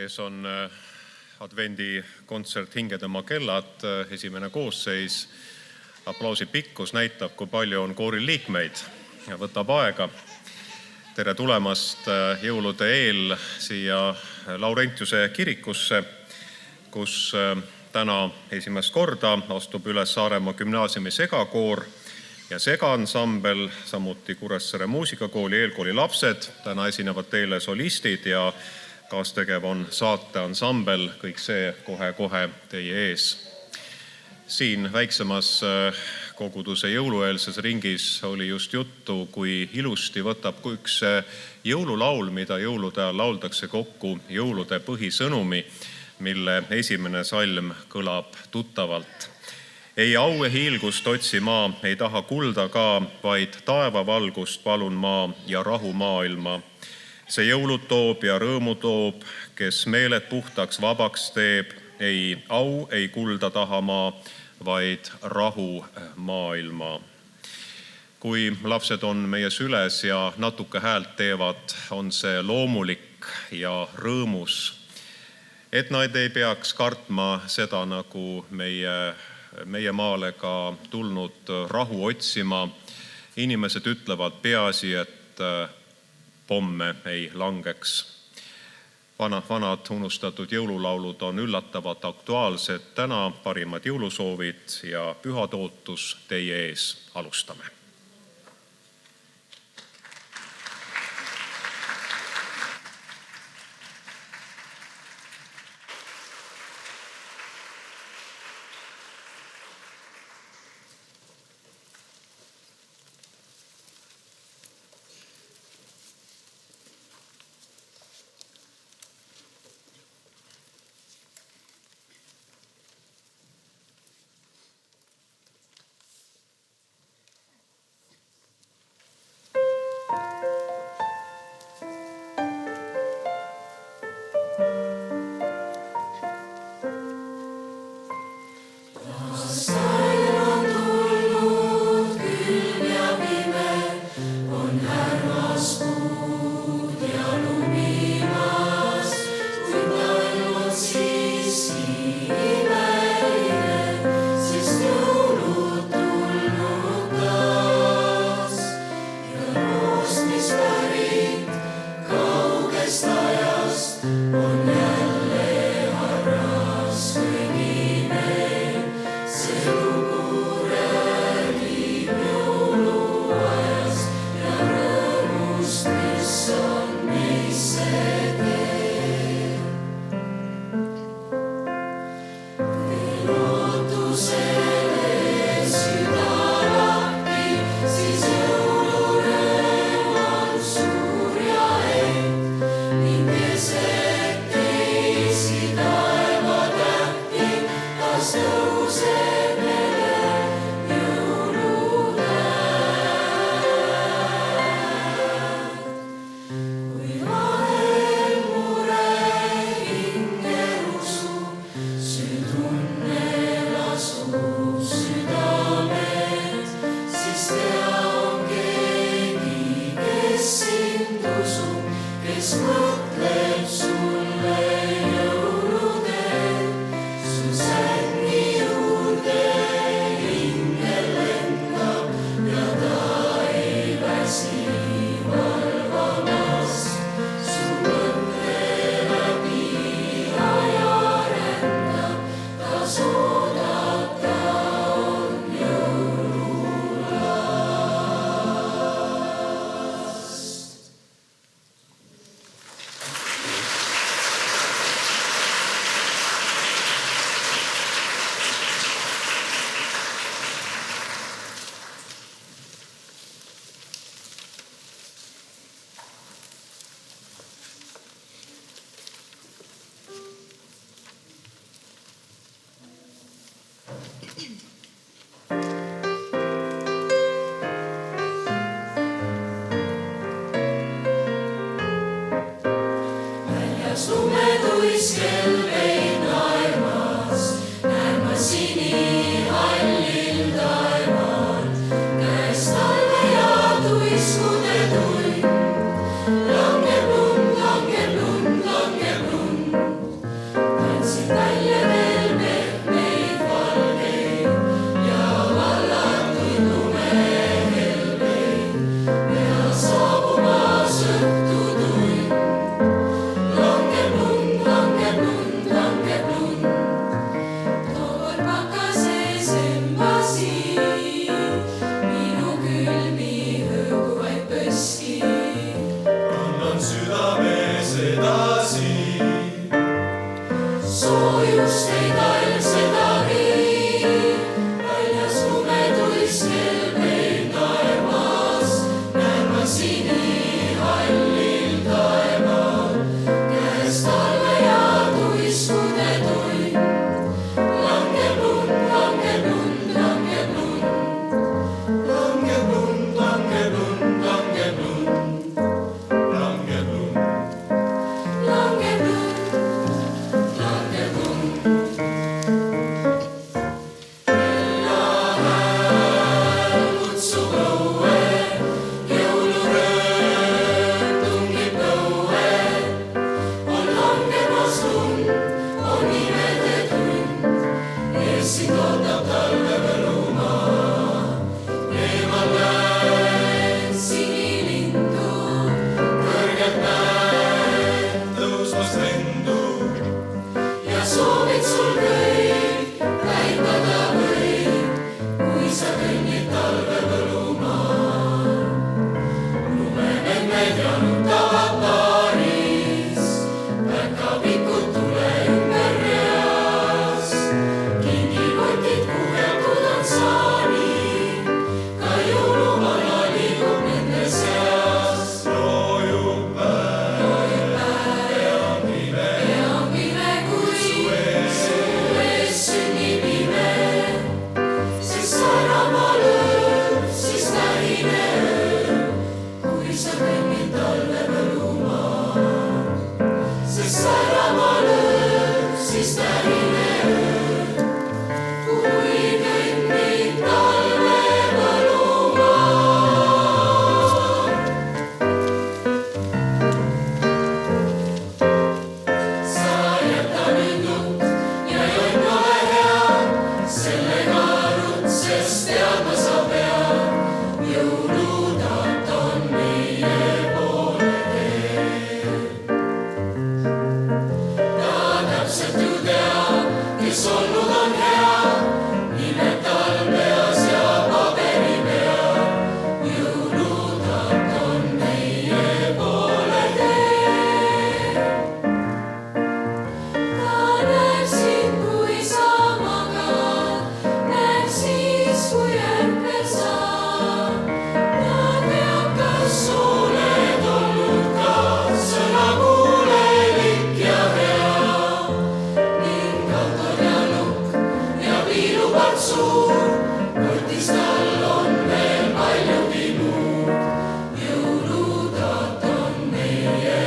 Ees on advendi kontsert Hingede Magellad, esimene koosseis. Aplausi pikkus näitab, kui palju on kooril liikmeid ja võtab aega. Tere tulemast jõulude eel siia Laurentiuse kirikusse, kus täna esimest korda astub üles Saaremaa gümnaasiumi segakoor ja segaansambel, samuti Kuressaare muusikakooli eelkooli lapsed. Täna esinevad teile solistid ja kaastegev on saateansambel, kõik see kohe-kohe teie ees. Siin väiksemas koguduse jõulueelses ringis oli just juttu, kui ilusti võtab üks jõululaul, mida jõulude ajal lauldakse kokku jõulude põhisõnumi, mille esimene salm kõlab tuttavalt. Ei aue hiilgust otsi maa, ei taha kulda ka, vaid taevavalgust palun maa ja rahu maailma. See jõulud toob ja rõõmu toob, kes meeled puhtaks vabaks teeb, ei au, ei kulda taha maa, vaid rahu maailma. Kui lapsed on meie süles ja natuke häält teevad, on see loomulik ja rõõmus. Et nad ei peaks kartma seda, nagu meie maale ka tulnud rahu otsima. Inimesed ütlevad peaasi, et pomme ei langeks. Vanad unustatud jõululaulud on üllatavalt aktuaalsed. Täna parimad jõulusoovid ja pühad ootus teie ees. Alustame. Soojust ei talv seda viib, väljas lumetuiskel meil taevas, näen ma sinihallil taeval, käes talve ja tuiskude tund. Langeb lund, langeb lund, langeb lund, langeb lund, langeb lund, langeb lund, langeb lund, langeb lund. Soovid sul kõik täitada võib, kui sa kõnnid talve võlumaa. Lumememmed janutavad paaris, päkapikud tule ümber reas. Kingikotid kuhjatud on saani, ka jõuluvana liigub nende seas. Loojub päev, pea on pime, kui sünnib ime, sest särama lööb, siis tähine öö, kui sa kõnnid talve võlumaa. Sest särama lööb, siis tähine öö, kui kõnnid talve võlumaa. Sa jäta nüüd lutt ja jonn ole hea, sellega rutt, sest teadma sa pead, jõulutat on meie poole teel. Ta täpselt ju teab, kes olnud on hea, nimed tal peas ja paberi peal, jõulutat on meie poole teel. Ta näeb sind, kui sa magad, näeb siis, kui ärkvel saad. Ta teab, kas oled olnud ka sõna kuulelik ja hea. Ning autod ja lukk ja piilupart suur, kotis tal on veel paljugi muud. Jõulutat on meie,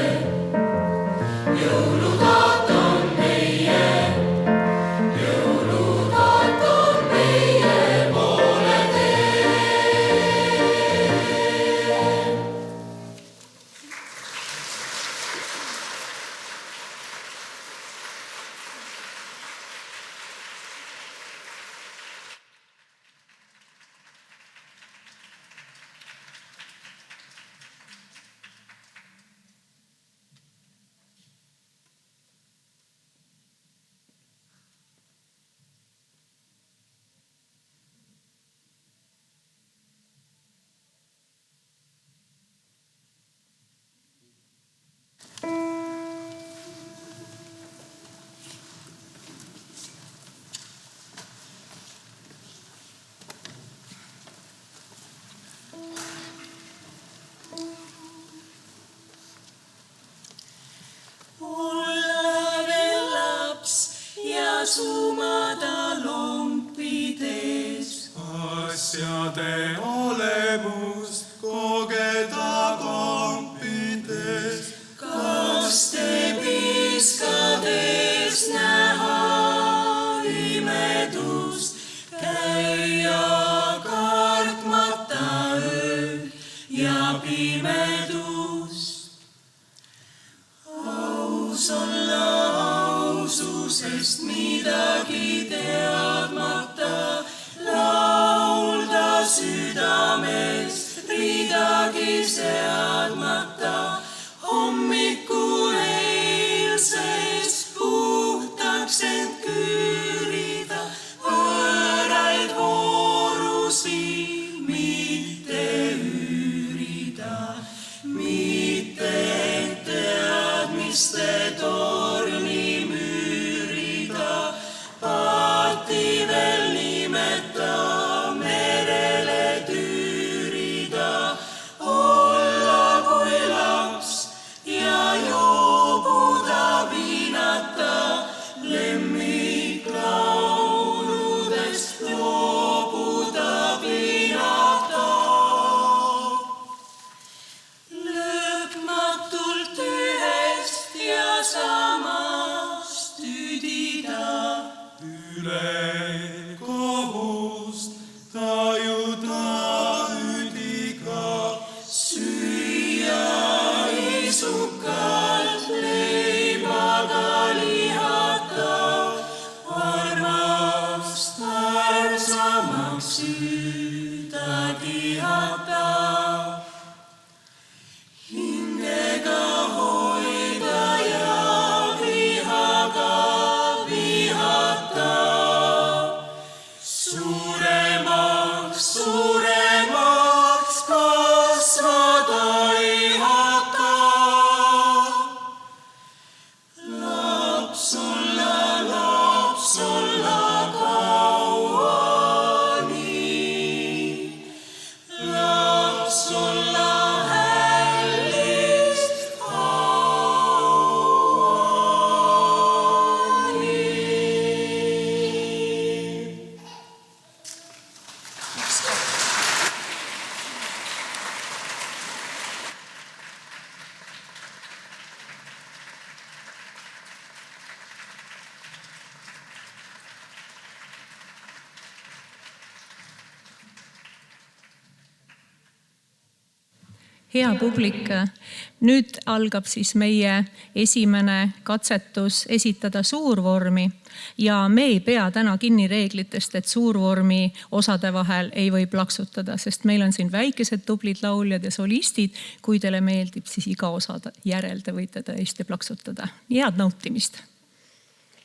jõulutat on meie, jõulutat on meie poole teel. Olla veel laps ja sumada lompides, asjade olemust kogeda kompides. kas te piiskades näha imedust, käia kartmata ööd ja pimedust. Aus olla aususest midagi teadmata, laulda südamest ridagi seadmata, hommikul eilsest puhtaks end küürida, võõraid voorusi mitte üürida, mitte teadmiste torni müüri üle kohust tajuda üdiga. Süüa isukalt leibaga lihata, armast armsamaks süüda tihata. Hingega hoida ja vihaga vihata. Suuremaks kasvada ihata. Laps olla kauani. Laps olla hällist kauani. Hea publik, nüüd algab siis meie esimene katsetus esitada suurvormi ja me ei pea täna kinni reeglitest, et suurvormi osade vahel ei või plaksutada, sest meil on siin väikesed tublid lauljad ja solistid. Kui teile meeldib, siis iga osade järel te võite tõesti plaksutada. Head nautimist!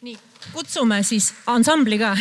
Nii, kutsume siis ansambli ka.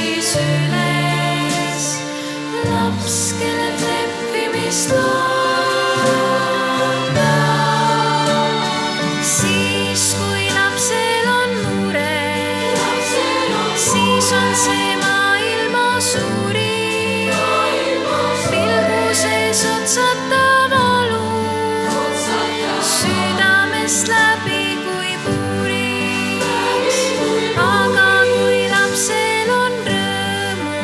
siis üles laps, kellel leppimist loota. Siis kui lapsel on mure, siis on see maailma suurim. Pilgu sees otsata valu, südamest läbi kui puuriks. Aga kui lapsel on rõõmu,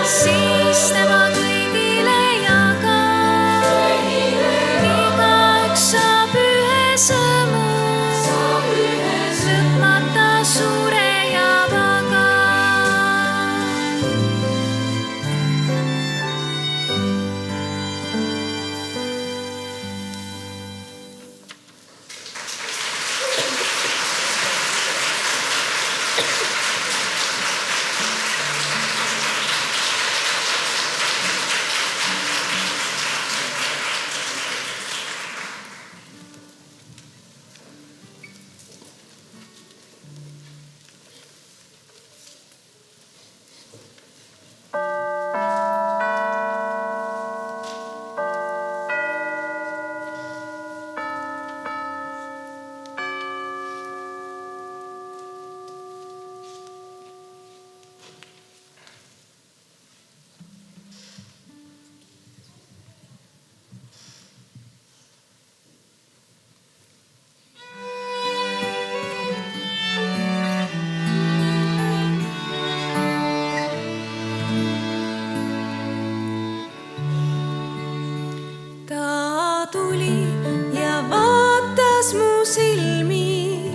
siis tema kõigile jagab. Igaüks saab ühe sõmu, lõpmata suure ja vaga. Ta tuli ja vaatas mu silmi,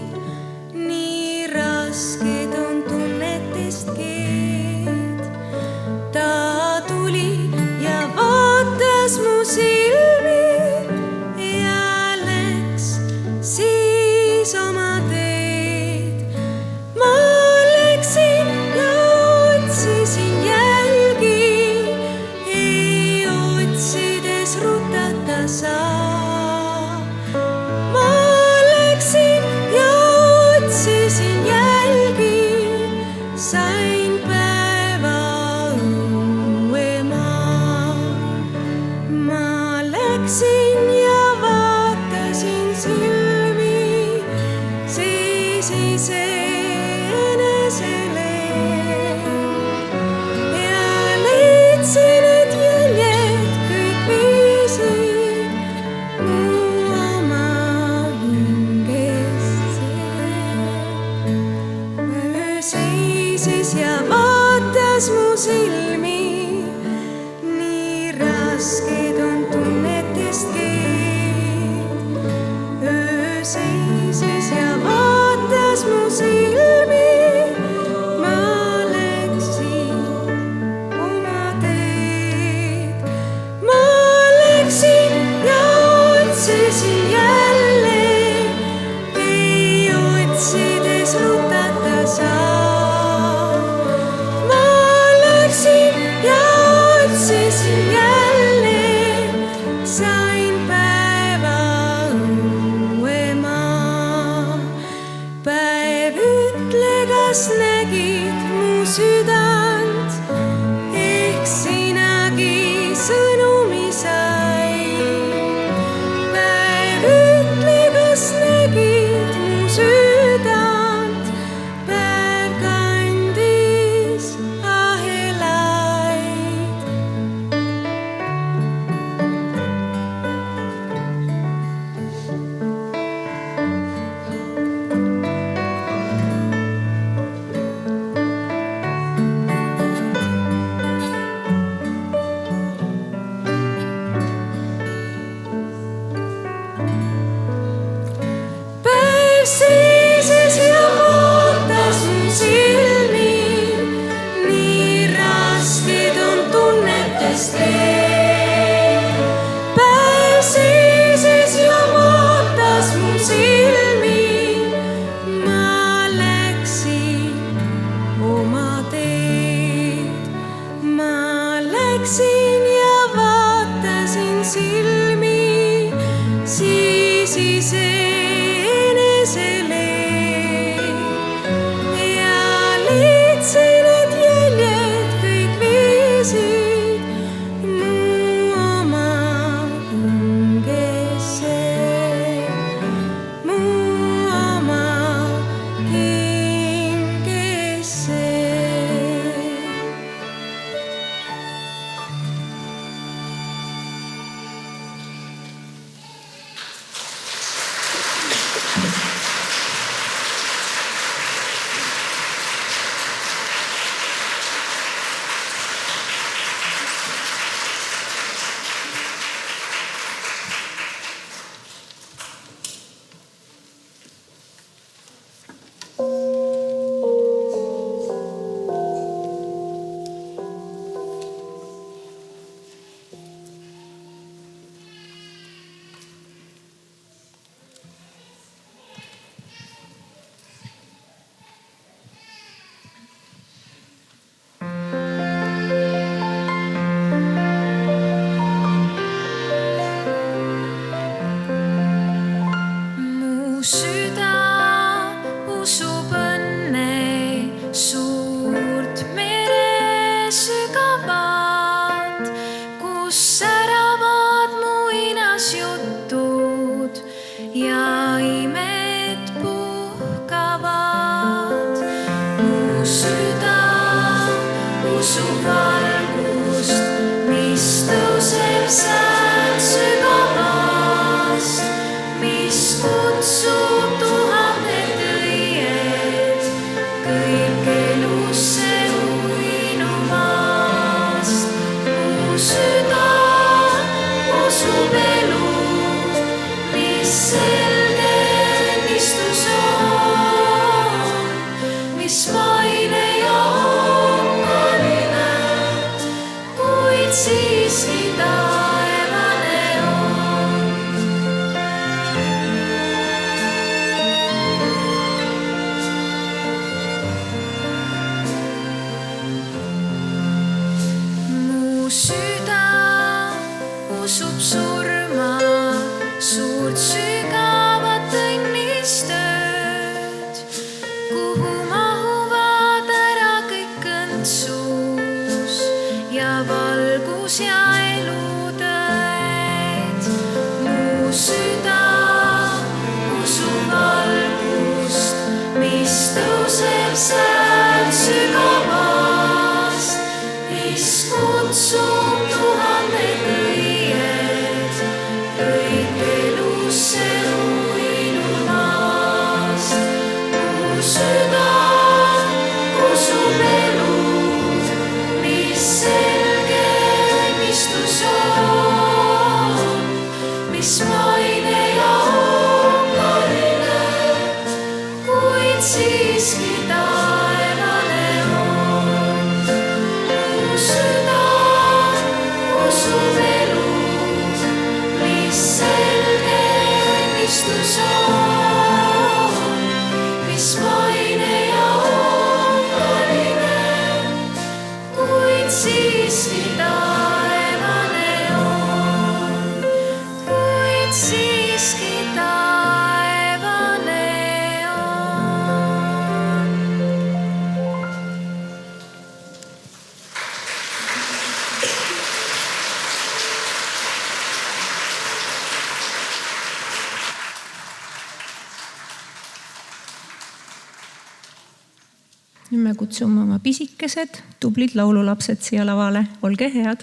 nii rasked on tunnetest keed. Ta tuli ja vaatas mu silmi ja läks siis oma teed. Ma läksin ja otsisin jälgi, ei otsides rutata saa. Ma läksin ja otsisin jälgi, sain päeva õue maa. Ma läksin ja vaatasin silmi, siis iseenesele ja leidsin, et jäljed kõik viisid mu oma hingesse. Öö seisis ja vaatas mu silmi, nii rasked on tunnetest keed. Öö seisis ja vaatas mu silmi, ma läksin oma teed. Ma läksin ja otsisin jälle, ei otsides rutata saa. Ma läksin ja otsisin jälle, sain päeva õue maa. Päev ütle, kas nägid mu südant, ehk sinagi sõnumi said. Päev ütle, kas nägid mu südant, päev kandis ahelaid. Päev seisis ja vaatas mu silmi, nii rasked on tunnetest keed. Päev seisis ja vaatas mu silmi, ma läksin oma teed. Ma läksin ja vaatasin silmi, siis iseenesele ja leidsin, et usu valgust, mis tõuseb säält sügavast, mis kutsub tuhandet õied kõik elusse uinumast. Mu süda usub elu, mis selge õnnistus on, mis maine ja okkaline, kuid siiski taevane on. Mu süda usub surma, suurt sügavat õnnistööd, kuhu mahuvad ära kõik õndsus ja valgus ja elutõed. Mu süda usub valgust, mis tõuseb säält sügavast, mis kutsub tuhandet õied kõik elusse uinumast. Mu süda usub elu, mis selge õnnistus on, mis maine ja okkaline, kuid siiski taevane on. Mu süda usub elu, mis selge õnnistus on, mis maine ja okkaline, kuid siiski taevane on, kuid siiski taevane on. Nüüd me kutsume oma pisikesed, tublid laululapsed siia lavale. Olge head.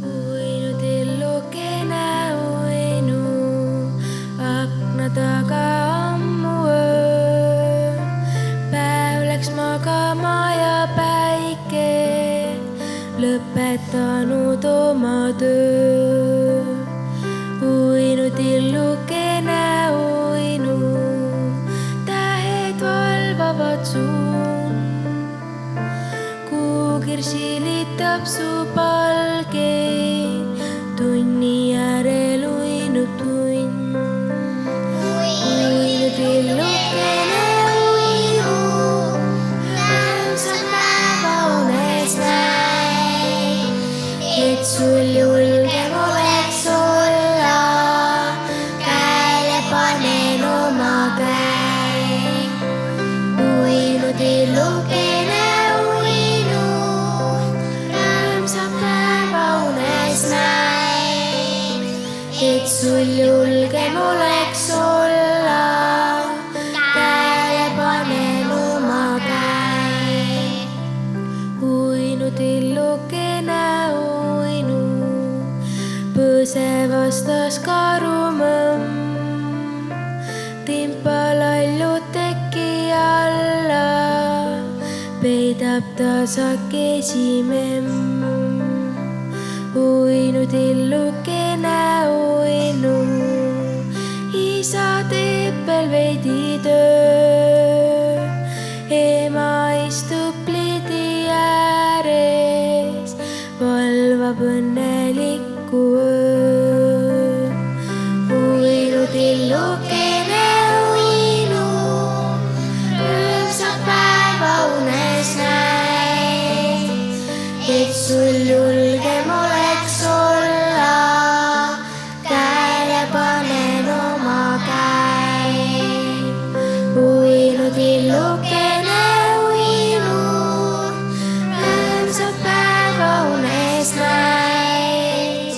Uinu tillukene uinu, akna taga ammu öö. Päev läks magama ja päike lõpetanud oma töö. Uinu tillukene uinu, tähed valvavad suun. Kuu kirsilitab su palgeid, tunni järel uinub tund. Uinu tillukene uinu, rõõmsa päeva unes näin, et sul julgem oleks olla, käele panen oma käe. Uinu tillukene uinu, rõõmsa päeva unes näin, et sul julgem oleks olla, käele panen oma käe. Uinu tillukene uinu, põse vastas karumõmm, timpa laljud teki alla, peidab tasakesi memm. Uinu tillukene uinu, isa teeb veel veidi töö. Ema istub pliidi ääres, valvab õnnelikku öö. Uinu tillukene uinu, rõõmsat päeva unes näis, et sul julgem oleks olla, käele panen oma käi. Uinu tillukene uinu, rõõmsat päeva unes näis,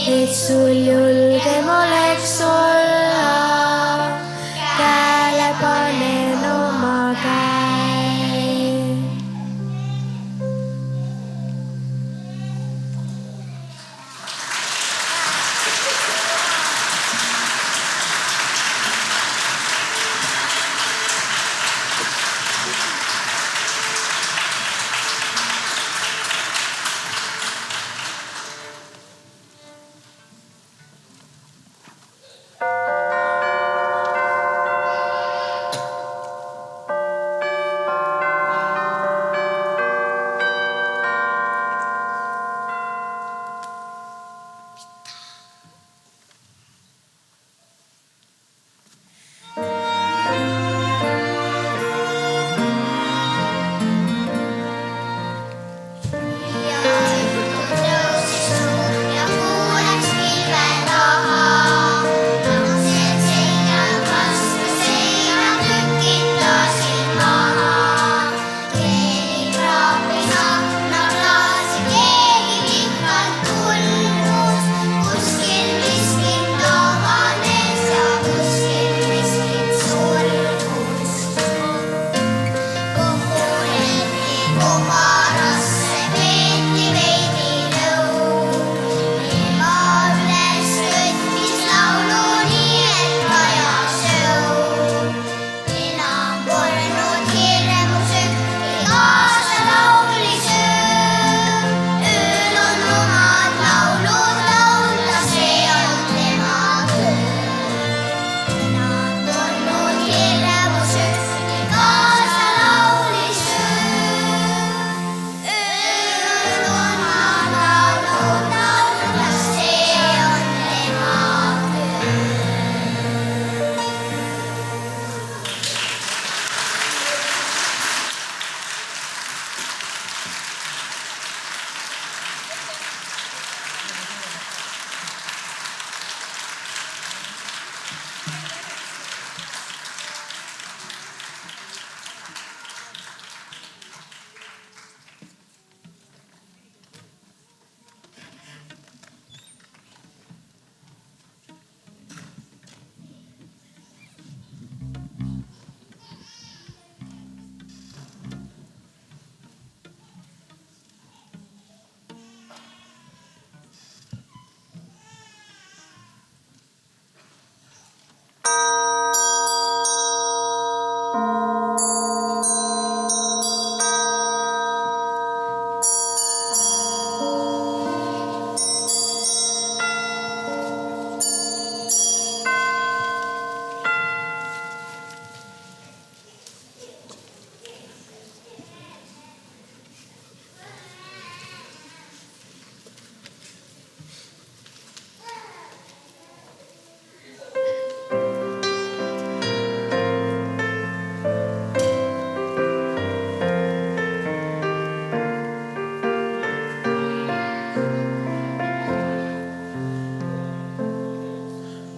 et sul julgem oleks olla, käele panen oma käi.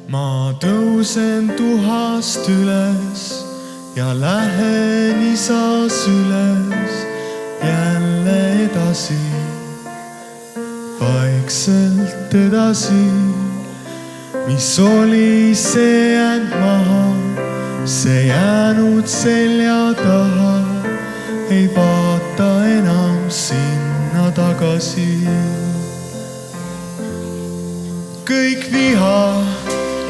Ma tõusen tuhast üles ja lähen isa süles jälle edasi, vaikselt edasi. Mis oli see jäänud maha, see jäänud selja taha, ei vaata enam sinna tagasi. kõik viha,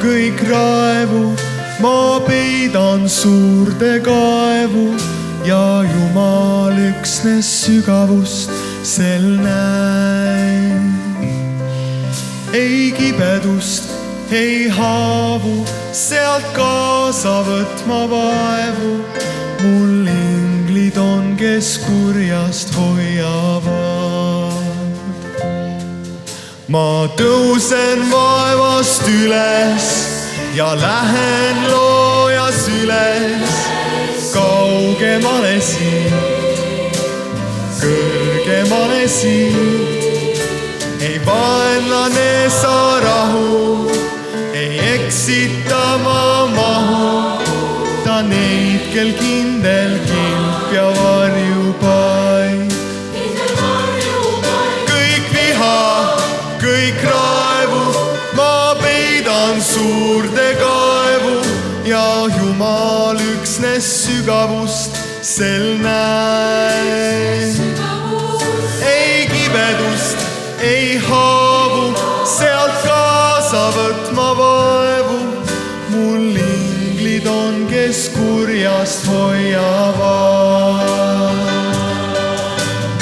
kõik raevu, ma peidan suurde kaevu ja Jumal üksnes sügavust sel näib. Ei kibedust, ei haavu, sealt kaasa võtma vaevu. Mul inglid on, kes kurjast hoiavad. Ma tõusen vaevast üles ja lähen loojas üles. Kaugemale siit, kõrgemale siit. Ei vaenlane sa rahu, ei eksita ma mahu. Ta neid, kel kindel kilp ja varjupaik. Kõik viha, kõik raevu, ma peidan suurde kaevu ja Jumal üksnes sügavust sel näeb. Ei kibedust, ei haavu, sealt kaasa võtma vaevu. Mul inglid on, kes kurjast hoiavad.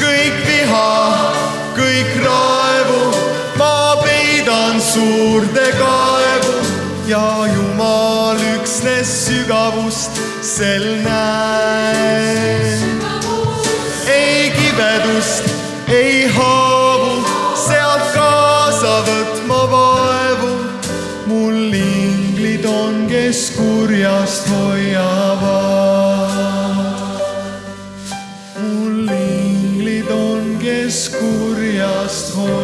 Kõik viha, kõik raevu, ma peidan suurde kaevu ja Jumal üksnes sügavust sel näeb. Ei kibedust, ei haavu, sealt kaasa võtma vaevu. Mul inglid on, kes kurjast hoiavad. Mul inglid on, kes kurjast hoiavad.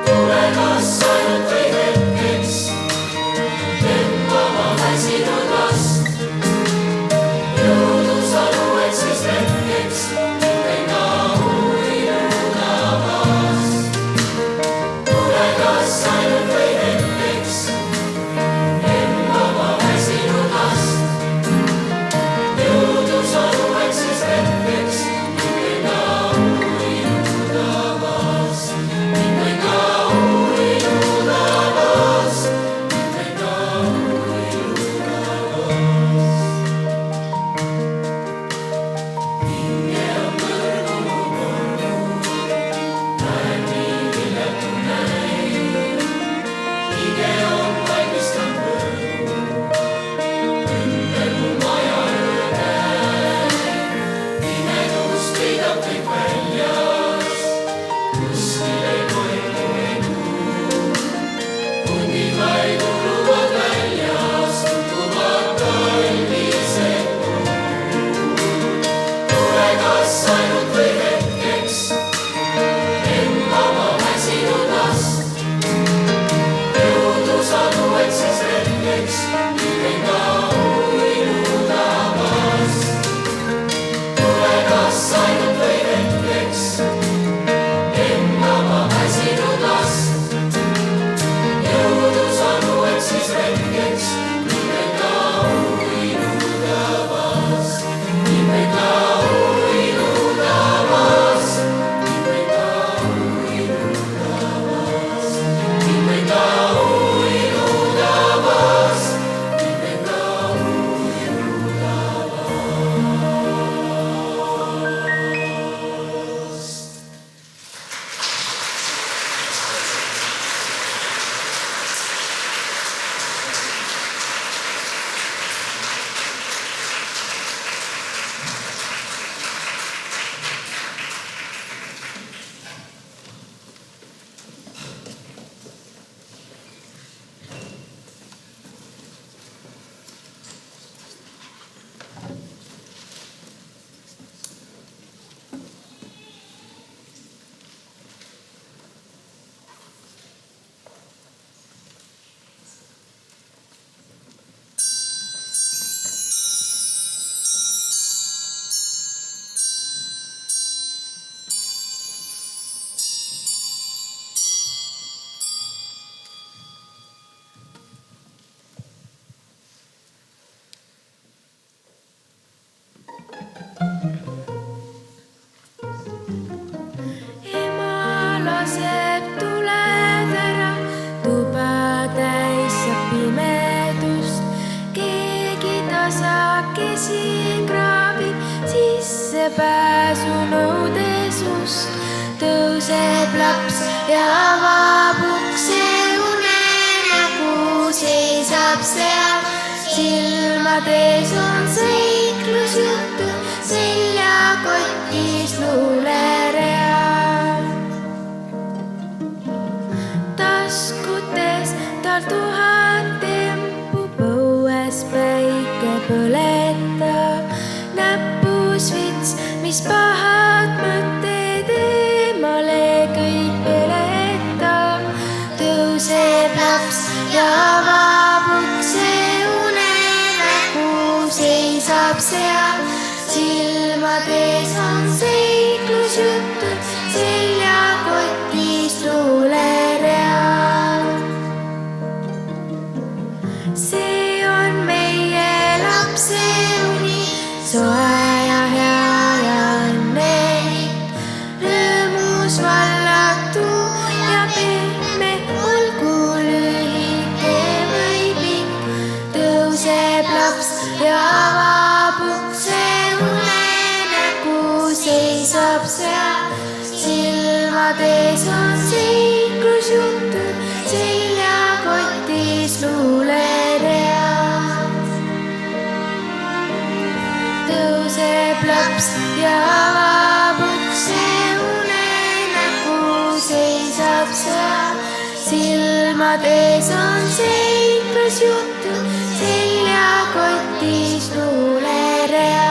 Tulekas ainult või pääsunõudes ust, tõuseb laps ja avab ukse unenägu, seisab seal, silmades on seiklusjutud, seljakotis luulereal. Taskutes tal 1000 tempu, põues päike põletab, näpus vits, mis pahad mõtted eemale kõik peletab. Tõuseb laps ja avab ukse unenägu, seisab seal, silmades on seiklusjutud, seljakotis luulereal. See on meie lapse uni, soe ja hea ja õnnelik, rõõmus vallatu ja pehme, olgu lühike või pikk. Tõuseb laps ja avab ukse unenägu, seisab seal, silmades on seiklusjutud, seljakotis luulereal. Tõuseb laps ja avab ukse unenägu, seisab seal, silmades on seiklusjutud, seljakotis luulereal.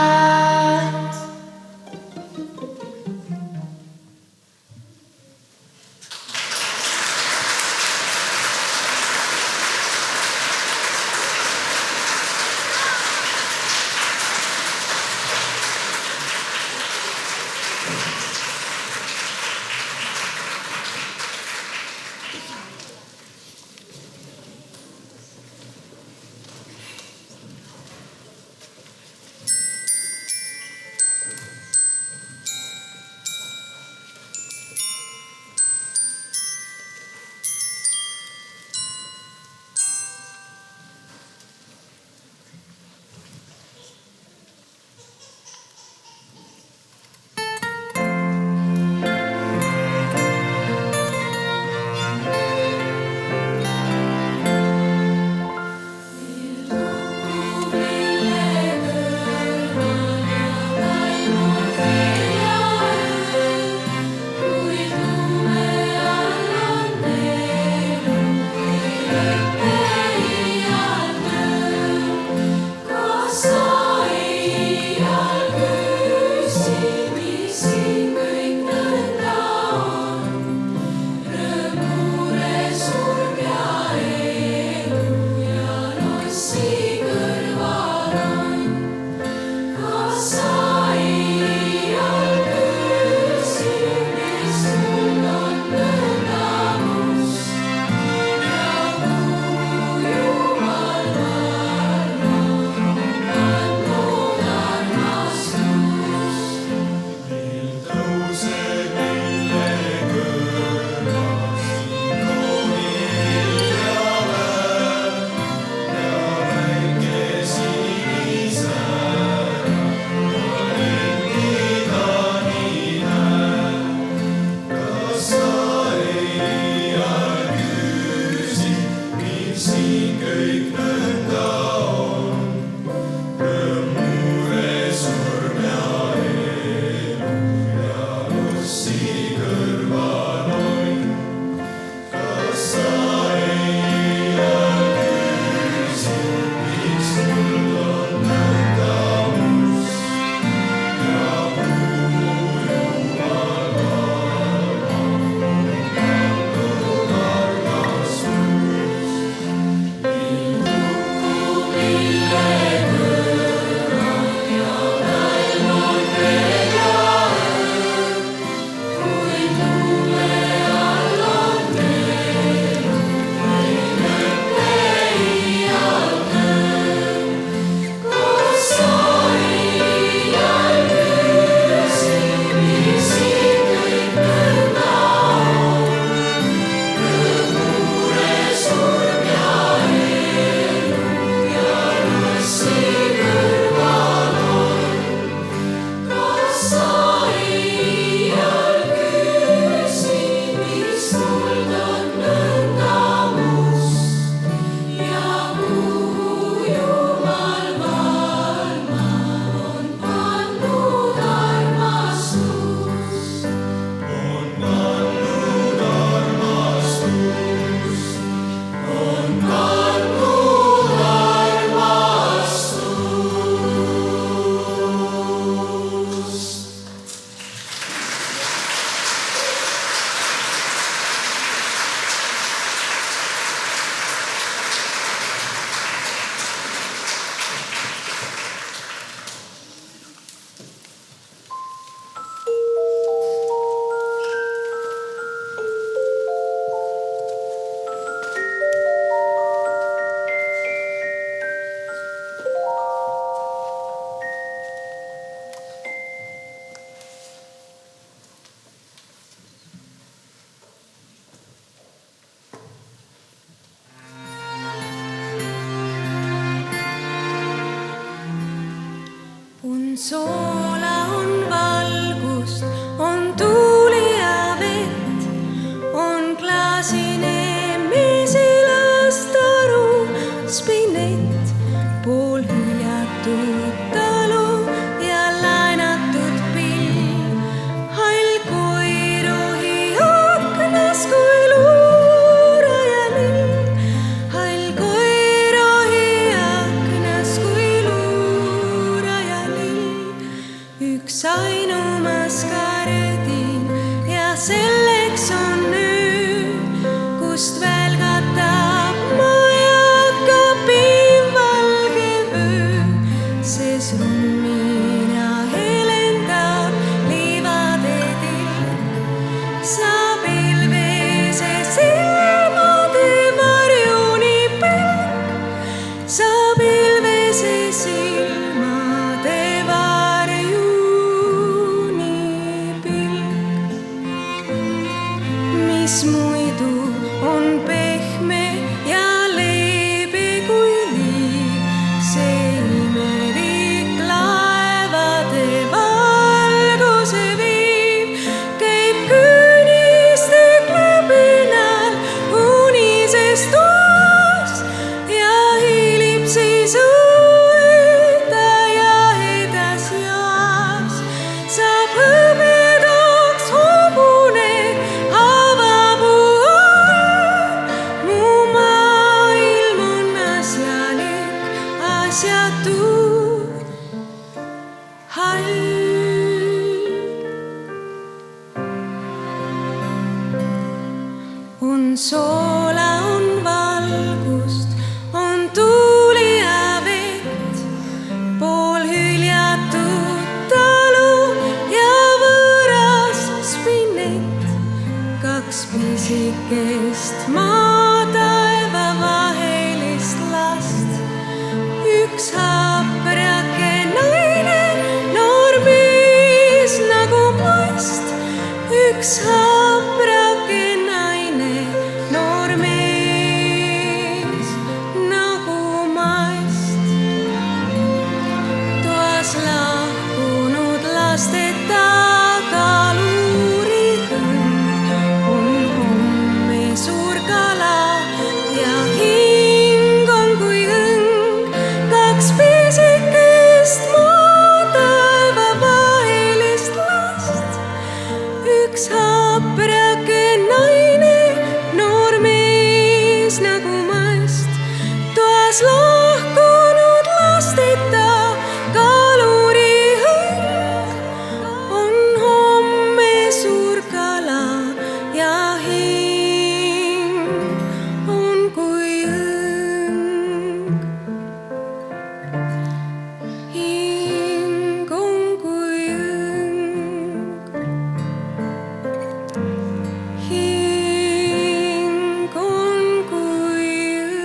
soola, on valgust, on tuuli ja vett, on klaasine mesilastaru, spinett, pool hüljatud talu ja laenatud pill. Hall koer rohi aknas kui luuraja lill. Hall koer rohi aknas kui luuraja lill. Üks ainumas kardin ja selleks on öö, kust välgatab majaka piimvalge öö. Ses rummina helendab liivade tilk. Sa pilvese silmade varjuni pilk. Sa pilvese silmade varjuni pilk. Mis muidu on pehme ja leebe kui liiv, see imelik laevade valguse viib. Käib küüniste klõbinal unises toas ja hiilib siis õõda ja edas jaas. Saab hõbedaks hobune haavapuu all. Mu maailm on asjalik, asjatu, hall. On soola, on valgust, on tuuli ja vett, pool hüljatud talu ja võõras spinett. Kaks pisikest maa-taeva vahelist last. Üks haprake naine, noor mees nagu mast. Üks haprake naine, noor mees nagu mast. Toas lahkunud lasteta kaluritõnd on homme suur kala ja hing on kui õng. Kaks pisikest maa-taeva vahelist last. Üks haprake naine, noor mees nagu mast. Toas lahkunud lasteta kalurihõng on homme suur kala ja hing on kui õng. Hing on kui õng. Hing on kui õng.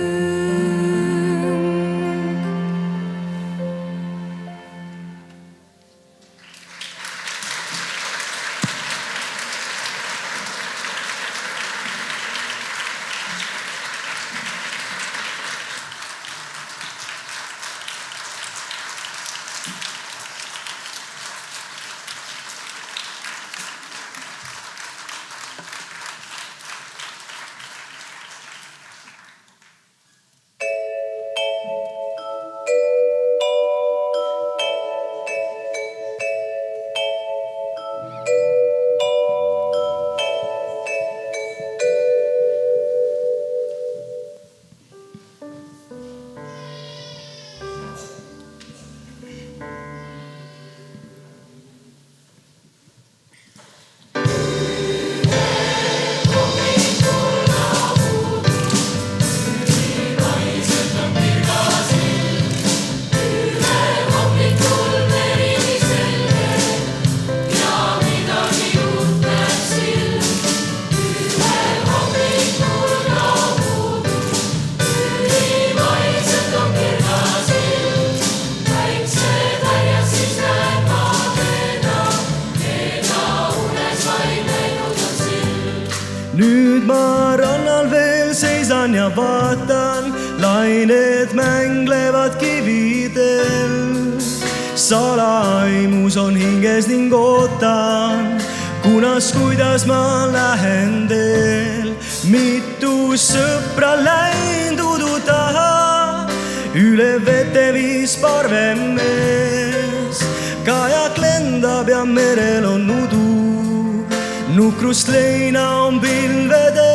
Nüüd ma rannal veel seisan ja vaatan, lained mänglevad kividel. salaimus on hinges ning ootan, kuidas ma lähen teel. Mitu sõpra läinud udu taha, üle vete viis parvemees. Kajak lendab ja merel on udu, nukrust leina on pilvedes.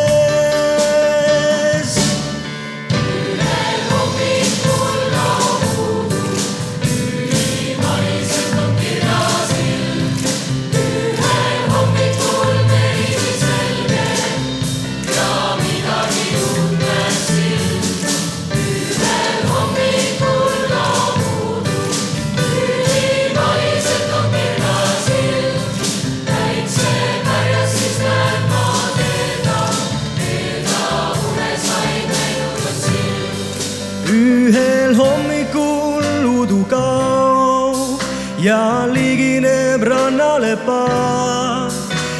Ühel hommikul udu kaob ja ligineb rannale paar,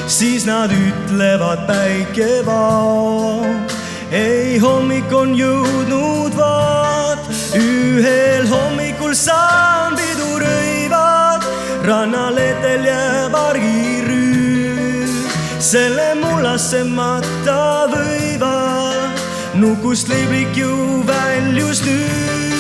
siis nad ütlevad päike vaob. Ei, hommik on jõudnud vaat, ühel hommikul saan pidurõivad, rannalettel jääb argirüü, selle mullassemata võivad. Nukust liblik ju väljus nüüd.